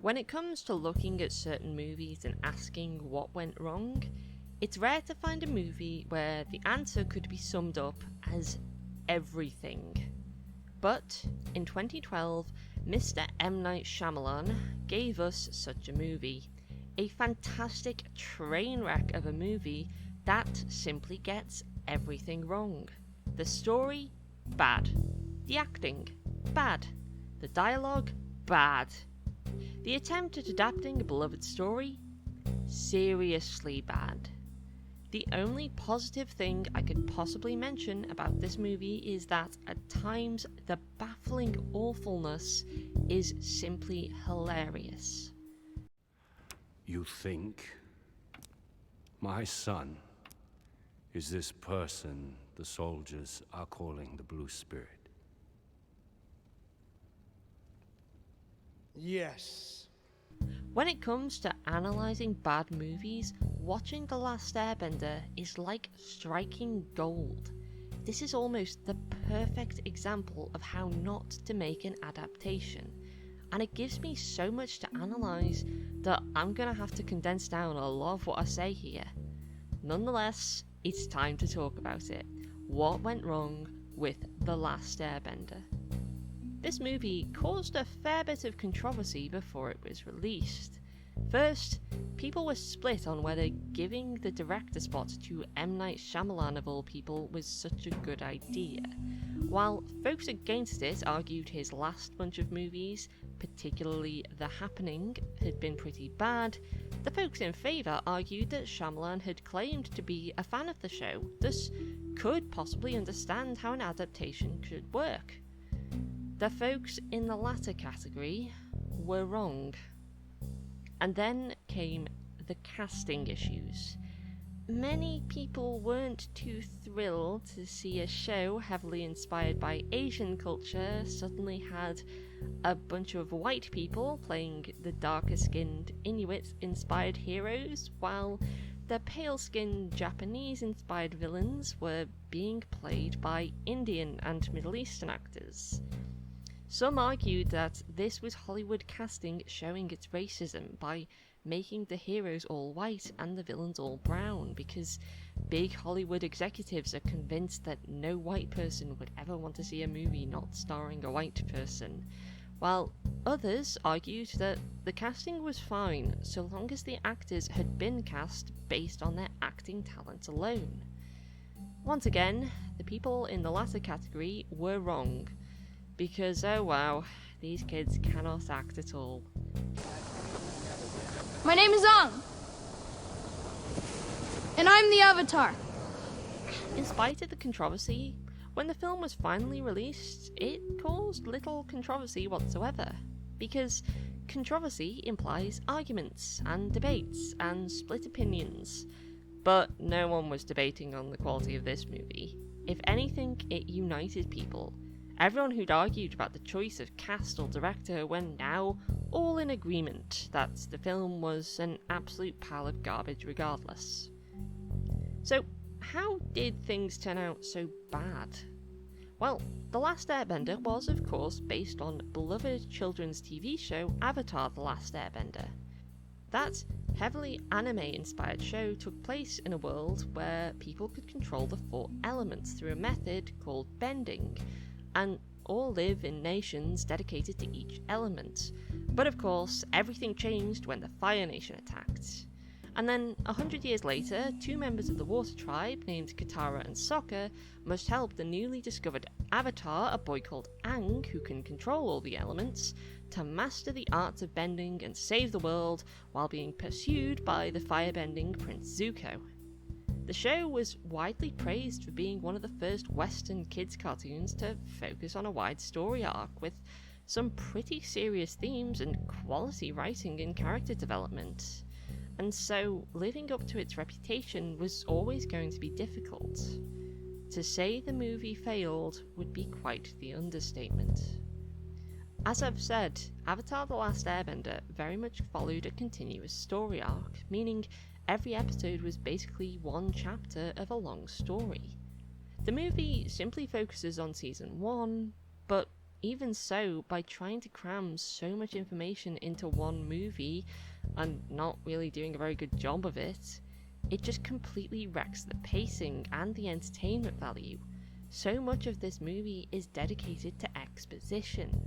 When it comes to looking at certain movies and asking what went wrong, it's rare to find a movie where the answer could be summed up as everything. But in 2012, Mr. M. Night Shyamalan gave us such a movie. A fantastic train wreck of a movie that simply gets everything wrong. The story, bad. The acting, bad. The dialogue, bad. The attempt at adapting a beloved story, seriously bad. The only positive thing I could possibly mention about this movie is that at times the baffling awfulness is simply hilarious. You think my son is this person the soldiers are calling the Blue Spirit? Yes. When it comes to analysing bad movies, watching The Last Airbender is like striking gold. This is almost the perfect example of how not to make an adaptation, and it gives me so much to analyse that I'm gonna have to condense down a lot of what I say here. Nonetheless, it's time to talk about it. What went wrong with The Last Airbender? This movie caused a fair bit of controversy before it was released. First, people were split on whether giving the director spot to M. Night Shyamalan of all people was such a good idea. While folks against it argued his last bunch of movies, particularly The Happening, had been pretty bad, the folks in favour argued that Shyamalan had claimed to be a fan of the show, thus could possibly understand how an adaptation could work. The folks in the latter category were wrong. And then came the casting issues. Many people weren't too thrilled to see a show heavily inspired by Asian culture suddenly had a bunch of white people playing the darker-skinned Inuit-inspired heroes, while the pale-skinned Japanese-inspired villains were being played by Indian and Middle Eastern actors. Some argued that this was Hollywood casting showing its racism by making the heroes all white and the villains all brown, because big Hollywood executives are convinced that no white person would ever want to see a movie not starring a white person, while others argued that the casting was fine so long as the actors had been cast based on their acting talent alone. Once again, the people in the latter category were wrong, because oh wow, these kids cannot act at all. My name is Ang, and I'm the Avatar. In spite of the controversy, when the film was finally released, it caused little controversy whatsoever, because controversy implies arguments and debates and split opinions, but no one was debating on the quality of this movie. If anything, it united people. Everyone who'd argued about the choice of cast or director were now all in agreement that the film was an absolute pile of garbage regardless. So, how did things turn out so bad? Well, The Last Airbender was, of course, based on beloved children's TV show Avatar: The Last Airbender. That heavily anime-inspired show took place in a world where people could control the 4 elements through a method called bending, and all live in nations dedicated to each element. But of course, everything changed when the Fire Nation attacked. And then, 100 years later, 2 members of the Water Tribe, named Katara and Sokka, must help the newly discovered Avatar, a boy called Aang, who can control all the elements, to master the arts of bending and save the world while being pursued by the firebending Prince Zuko. The show was widely praised for being one of the first Western kids cartoons to focus on a wide story arc with some pretty serious themes and quality writing and character development. And so living up to its reputation was always going to be difficult. To say the movie failed would be quite the understatement. As I've said, Avatar: The Last Airbender very much followed a continuous story arc, meaning every episode was basically one chapter of a long story. The movie simply focuses on season 1, but even so, by trying to cram so much information into one movie, and not really doing a very good job of it, it just completely wrecks the pacing and the entertainment value. So much of this movie is dedicated to exposition.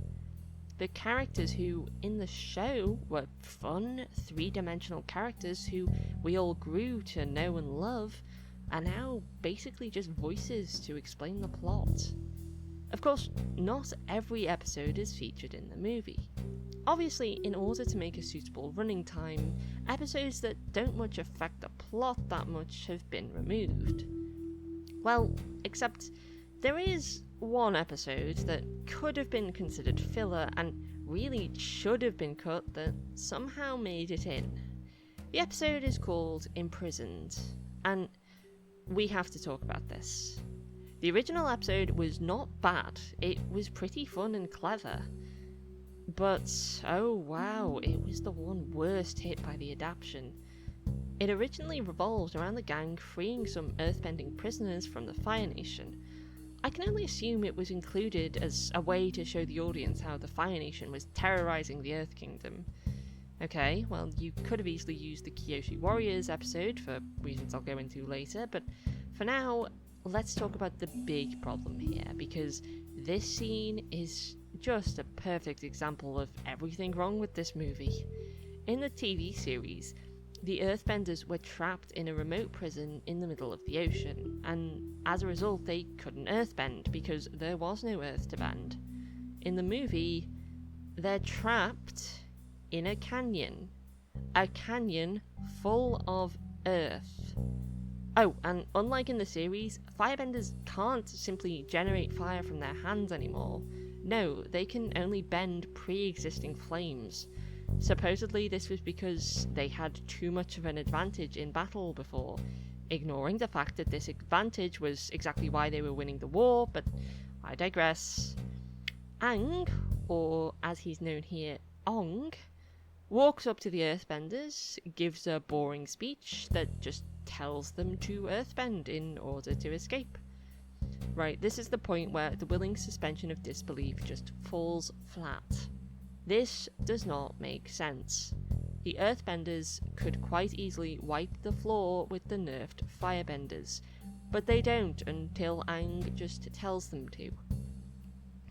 The characters who, in the show, were fun, three-dimensional characters who we all grew to know and love, are now basically just voices to explain the plot. Of course, not every episode is featured in the movie. Obviously, in order to make a suitable running time, episodes that don't much affect the plot that much have been removed. Well, except there is one episode that could have been considered filler and really should have been cut that somehow made it in. The episode is called Imprisoned, and we have to talk about this. The original episode was not bad, it was pretty fun and clever. But, oh wow, it was the one worst hit by the adaptation. It originally revolved around the gang freeing some earthbending prisoners from the Fire Nation. I can only assume it was included as a way to show the audience how the Fire Nation was terrorizing the Earth Kingdom. Okay, well, you could have easily used the Kyoshi Warriors episode for reasons I'll go into later, but for now, let's talk about the big problem here, because this scene is just a perfect example of everything wrong with this movie. In the TV series, the Earthbenders were trapped in a remote prison in the middle of the ocean, and as a result they couldn't earthbend because there was no Earth to bend. In the movie, they're trapped in a canyon full of Earth. Oh, and unlike in the series, firebenders can't simply generate fire from their hands anymore. No, they can only bend pre-existing flames. Supposedly this was because they had too much of an advantage in battle before, ignoring the fact that this advantage was exactly why they were winning the war, but I digress. Aang, or as he's known here, Ong, walks up to the Earthbenders, gives a boring speech that just tells them to earthbend in order to escape. Right, this is the point where the willing suspension of disbelief just falls flat. This does not make sense. The Earthbenders could quite easily wipe the floor with the nerfed Firebenders, but they don't until Aang just tells them to.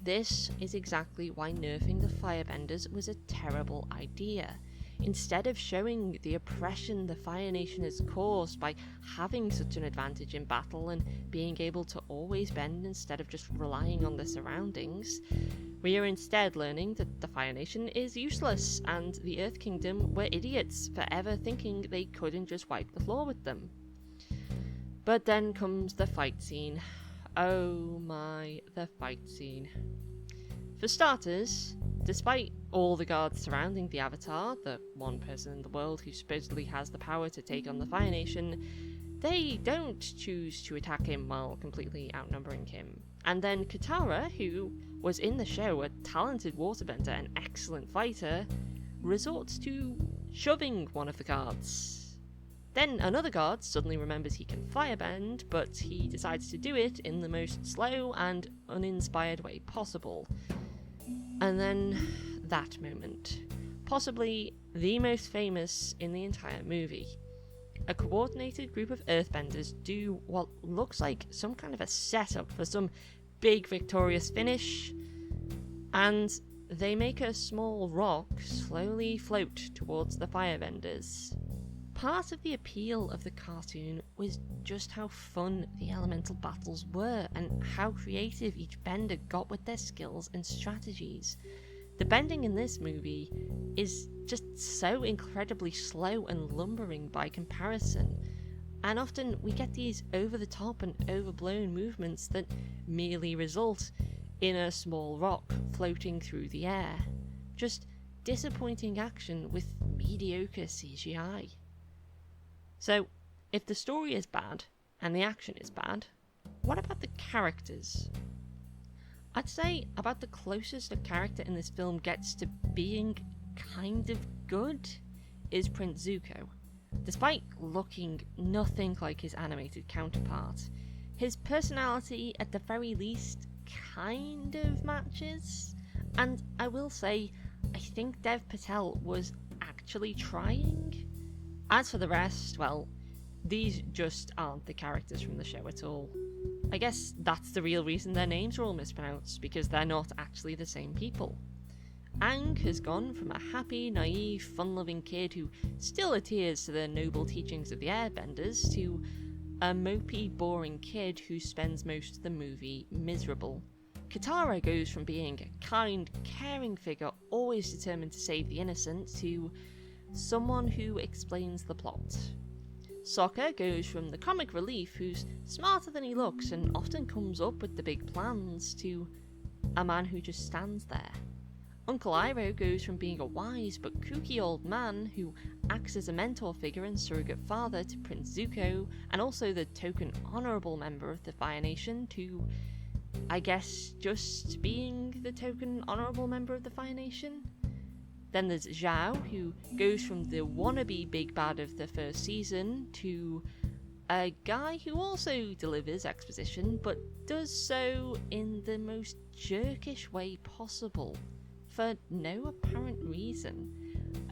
This is exactly why nerfing the Firebenders was a terrible idea. Instead of showing the oppression the Fire Nation has caused by having such an advantage in battle and being able to always bend instead of just relying on the surroundings, we are instead learning that the Fire Nation is useless and the Earth Kingdom were idiots for ever thinking they couldn't just wipe the floor with them. But then comes the fight scene. Oh my, the fight scene. For starters, despite all the guards surrounding the Avatar, the one person in the world who supposedly has the power to take on the Fire Nation, they don't choose to attack him while completely outnumbering him. And then Katara, who was in the show a talented waterbender and excellent fighter, resorts to shoving one of the guards. Then another guard suddenly remembers he can firebend, but he decides to do it in the most slow and uninspired way possible. And then that moment, possibly the most famous in the entire movie. A coordinated group of earthbenders do what looks like some kind of a setup for some big victorious finish, and they make a small rock slowly float towards the firebenders. Part of the appeal of the cartoon was just how fun the elemental battles were and how creative each bender got with their skills and strategies. The bending in this movie is just so incredibly slow and lumbering by comparison, and often we get these over-the-top and overblown movements that merely result in a small rock floating through the air. Just disappointing action with mediocre CGI. So, if the story is bad, and the action is bad, what about the characters? I'd say about the closest a character in this film gets to being kind of good is Prince Zuko. Despite looking nothing like his animated counterpart, his personality at the very least kind of matches. And I will say, I think Dev Patel was actually trying. As for the rest, well, these just aren't the characters from the show at all. I guess that's the real reason their names are all mispronounced, because they're not actually the same people. Aang has gone from a happy, naive, fun-loving kid who still adheres to the noble teachings of the Airbenders to a mopey, boring kid who spends most of the movie miserable. Katara goes from being a kind, caring figure always determined to save the innocent to someone who explains the plot. Sokka goes from the comic relief who's smarter than he looks and often comes up with the big plans to a man who just stands there. Uncle Iroh goes from being a wise but kooky old man who acts as a mentor figure and surrogate father to Prince Zuko and also the token honourable member of the Fire Nation to, I guess, just being the token honourable member of the Fire Nation. Then there's Zhao, who goes from the wannabe big bad of the first season to a guy who also delivers exposition but does so in the most jerkish way possible, for no apparent reason.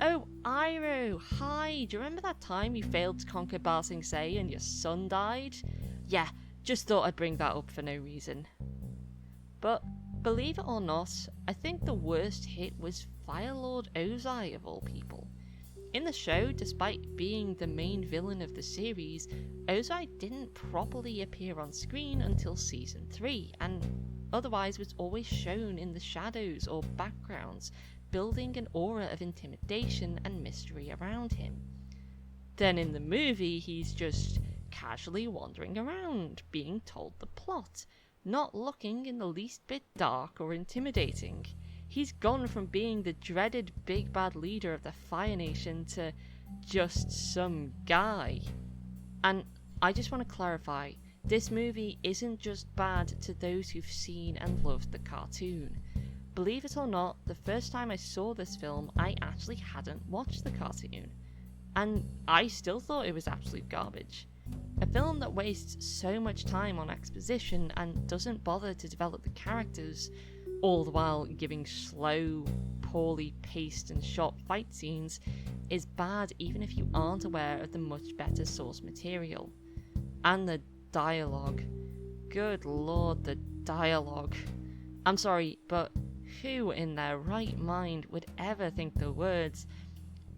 Oh, Iroh, hi, do you remember that time you failed to conquer Ba Sing Se and your son died? Yeah, just thought I'd bring that up for no reason. But believe it or not, I think the worst hit was Fire Lord Ozai of all people. In the show, despite being the main villain of the series, Ozai didn't properly appear on screen until season 3, and otherwise was always shown in the shadows or backgrounds, building an aura of intimidation and mystery around him. Then in the movie, he's just casually wandering around, being told the plot, not looking in the least bit dark or intimidating. He's gone from being the dreaded big bad leader of the Fire Nation to just some guy. And I just want to clarify, this movie isn't just bad to those who've seen and loved the cartoon. Believe it or not, the first time I saw this film, I actually hadn't watched the cartoon. And I still thought it was absolute garbage. A film that wastes so much time on exposition and doesn't bother to develop the characters, all the while giving slow, poorly paced and shot fight scenes, is bad even if you aren't aware of the much better source material. And the dialogue. Good lord, the dialogue. I'm sorry, but who in their right mind would ever think the words,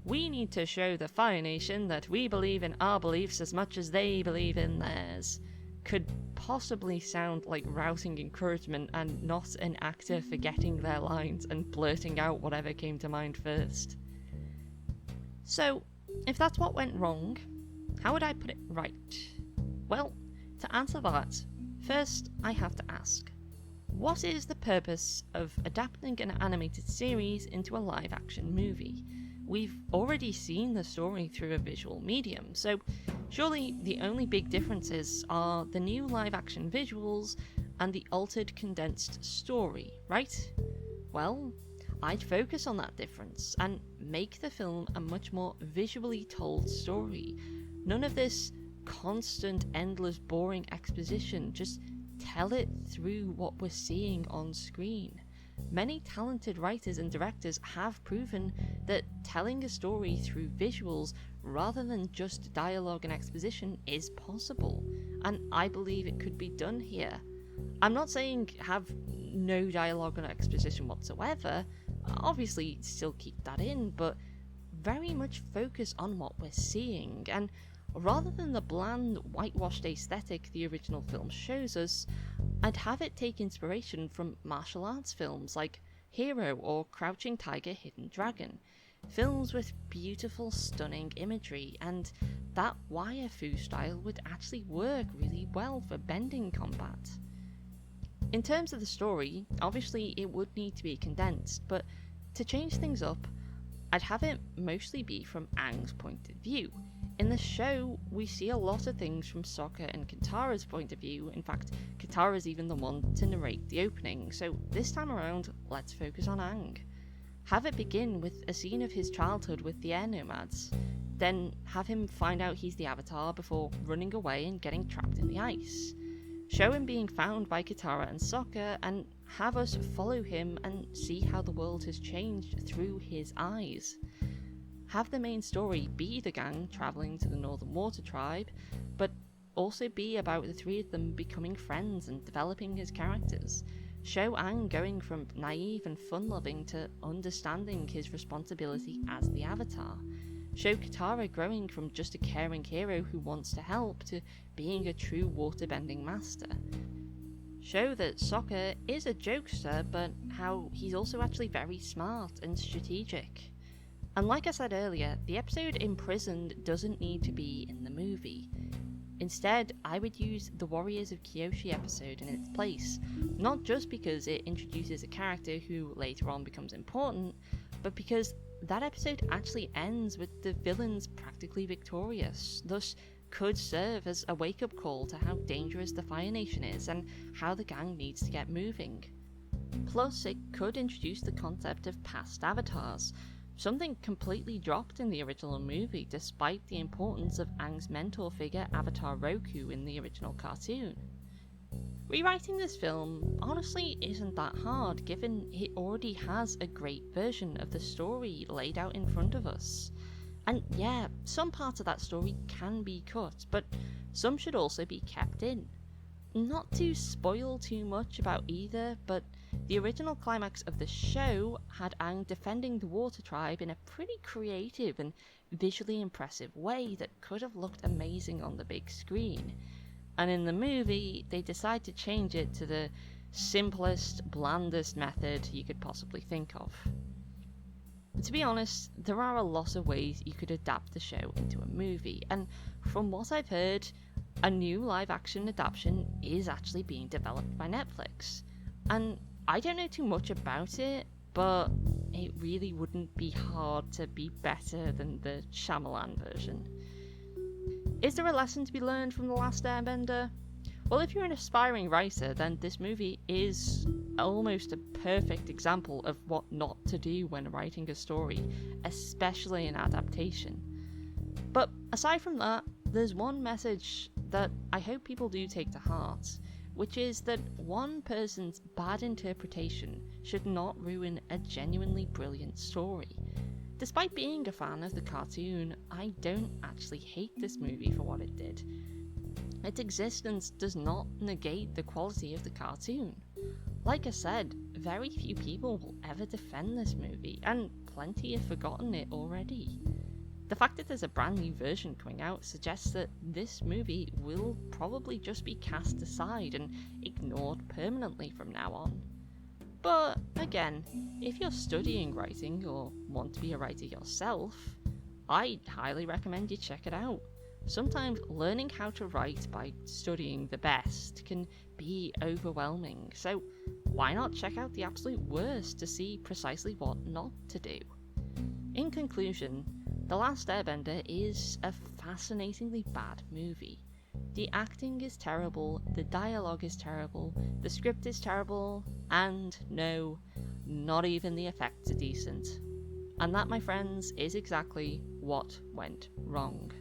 "We need to show the Fire Nation that we believe in our beliefs as much as they believe in theirs," could possibly sound like routing encouragement and not an actor forgetting their lines and blurting out whatever came to mind first. So, if that's what went wrong, how would I put it right? Well, to answer that, first I have to ask, what is the purpose of adapting an animated series into a live-action movie? We've already seen the story through a visual medium, so surely the only big differences are the new live-action visuals and the altered condensed story, right? Well, I'd focus on that difference and make the film a much more visually told story. None of this constant, endless, boring exposition, just tell it through what we're seeing on screen. Many talented writers and directors have proven that telling a story through visuals rather than just dialogue and exposition is possible, and I believe it could be done here. I'm not saying have no dialogue and exposition whatsoever, obviously still keep that in, but very much focus on what we're seeing, and rather than the bland, whitewashed aesthetic the original film shows us, I'd have it take inspiration from martial arts films like Hero or Crouching Tiger, Hidden Dragon, films with beautiful, stunning imagery, and that wire fu style would actually work really well for bending combat. In terms of the story, obviously it would need to be condensed, but to change things up, I'd have it mostly be from Aang's point of view. In the show, we see a lot of things from Sokka and Katara's point of view. In fact, Katara's even the one to narrate the opening, so this time around, let's focus on Aang. Have it begin with a scene of his childhood with the air nomads, then have him find out he's the Avatar before running away and getting trapped in the ice. show him being found by Katara and Sokka, and have us follow him and see how the world has changed through his eyes. Have the main story be the gang travelling to the Northern Water Tribe, but also be about the three of them becoming friends and developing as characters. Show Aang going from naive and fun-loving to understanding his responsibility as the Avatar. Show Katara growing from just a caring hero who wants to help to being a true waterbending master. Show that Sokka is a jokester, but how he's also actually very smart and strategic. And like I said earlier, the episode Imprisoned doesn't need to be in the movie. Instead, I would use the Warriors of Kyoshi episode in its place, not just because it introduces a character who later on becomes important, but because that episode actually ends with the villains practically victorious, thus could serve as a wake-up call to how dangerous the Fire Nation is and how the gang needs to get moving. Plus, it could introduce the concept of past avatars, something completely dropped in the original movie despite the importance of Aang's mentor figure Avatar Roku in the original cartoon. Rewriting this film honestly isn't that hard, given it already has a great version of the story laid out in front of us. And yeah, some parts of that story can be cut, but some should also be kept in. Not to spoil too much about either, but the original climax of the show had Aang defending the Water Tribe in a pretty creative and visually impressive way that could have looked amazing on the big screen. And in the movie, they decide to change it to the simplest, blandest method you could possibly think of. To be honest, there are a lot of ways you could adapt the show into a movie, and from what I've heard, a new live-action adaptation is actually being developed by Netflix. And I don't know too much about it, but it really wouldn't be hard to be better than the Shyamalan version. Is there a lesson to be learned from The Last Airbender? Well, if you're an aspiring writer, then this movie is almost a perfect example of what not to do when writing a story, especially an adaptation. But aside from that, there's one message that I hope people do take to heart, which is that one person's bad interpretation should not ruin a genuinely brilliant story. Despite being a fan of the cartoon, I don't actually hate this movie for what it did. Its existence does not negate the quality of the cartoon. Like I said, very few people will ever defend this movie, and plenty have forgotten it already. The fact that there's a brand new version coming out suggests that this movie will probably just be cast aside and ignored permanently from now on. But again, if you're studying writing or want to be a writer yourself, I'd highly recommend you check it out. Sometimes learning how to write by studying the best can be overwhelming, so why not check out the absolute worst to see precisely what not to do? In conclusion, The Last Airbender is a fascinatingly bad movie. The acting is terrible, the dialogue is terrible, the script is terrible, and no, not even the effects are decent. And that, my friends, is exactly what went wrong.